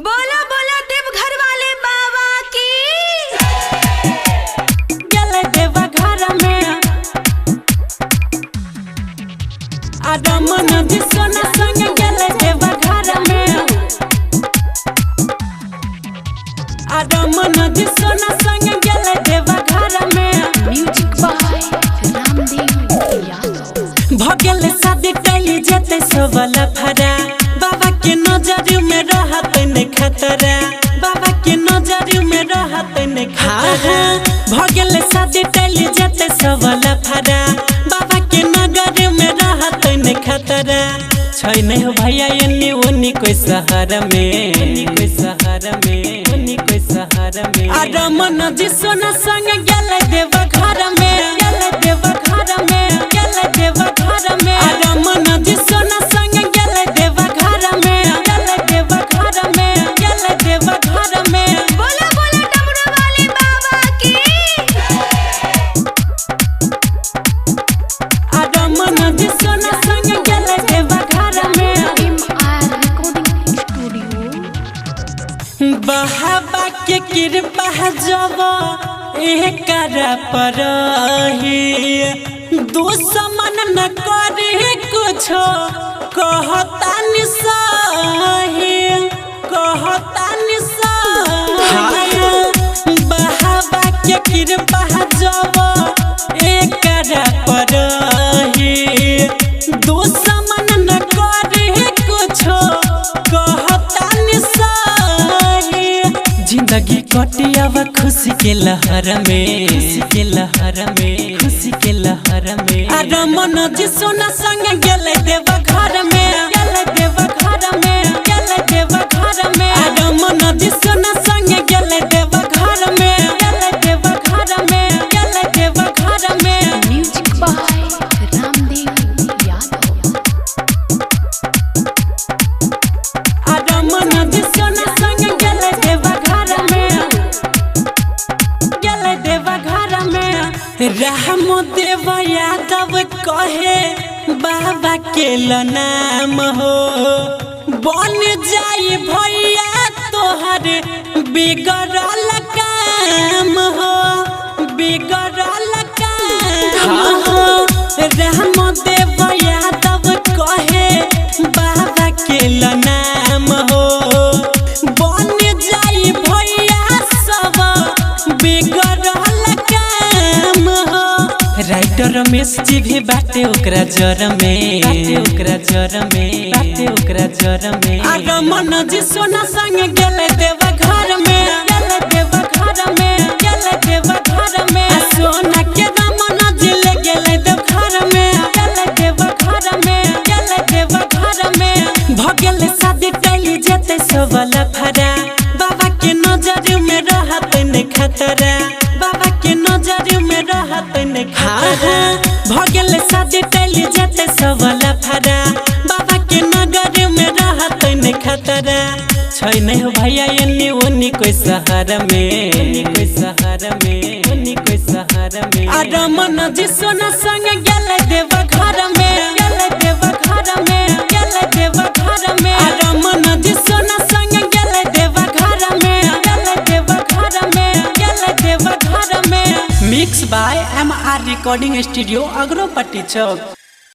बोलो बोलो देवघर वाले बाबा की। गले देवा घर में आदमन जी सोना संग गले देवा घर में आदमन जी सोना संग गले देवा घर में। Music by Ramdev Yadav. भगल शादी कैली जते सोवल फरा बाबा के नजर में रहत न खतरा बाबा के नजर में रहत न खतरा। भगल शादी कैली जते सोवल फरा बाबा के नजर में रहत न खतरा। छै नहीं हो भैया एनी ओनी कोई सहारा में कोई सहारा में ओनी कोई सहारा में। आदमन जी सोना संग गले देवा घर में गले देवा घर में गले देवा घर में। आदमन जी सोना संग गले देवा घर में गले देवा घर में गले देवा घर में। बोलो बोलो डमरू वाले बाबा की। आदमन जी सोना संग गले देवा घर में। MR recording studio. बहाबा के कृपा जब एकरा पर दुश्मन न करे कुछो कहता निसाही कहता निसाही। बहाबा के कृपा जब एकरा पर दुश्मन न करे कुछो कहता निसाही। जिंदगी कटियावा खुशी के लहर में खुशी के लहर में खुशी के लहर में। आदमन जी सोना संग गले देवा घर में गले देवा घर में गले देवा घर में। आदमन जी सोना संग गले देवा घर में गले देवा घर में गले देवा घर में। Music by Ramdev Yadav. आदमन जी सोना संग गले देवा घर में गले देवा घर में। रामदेव यादव कहे बाबा के नाम हो बन जाई भैया तोहर बिगड़ल काम हो बिगड़ल काम हो। रामदेव यादव कहे बाबा के नाम हो बन जाई भैया सब बिगड़ल काम हो। राइटर रमेश जी भी बाटे ओकरा जर में बाटे ओकरा जर में बाटे ओकरा जर में। आदमन जी सोना संग गले देवा घर में गले देवा घर में गले देवा घर में। सोना के दामन जी ले गले देव घर में गले देवा घर में गले देवा घर में। भगल शादी कैली जते सोवल फरा बाबा के नजर में रहत न खतरा बाबा के नजर में रहत न खतरा। भगल शादी कैली जते सोवल फरा बाबा के नजर में रहत न खतरा। छै नहीं हो भैया एनी ओनी कोई सहारा में कोई सहारा में ओनी कोई सहारा में। आदमन जी सोना संग गले देवा घर में गले देवा घर में गले देवा घर में। आदमन जी सोना संग गले देवा घर में गले देवा घर में गले देवा घर में। Mix by MR recording studio Agropatti Chowk.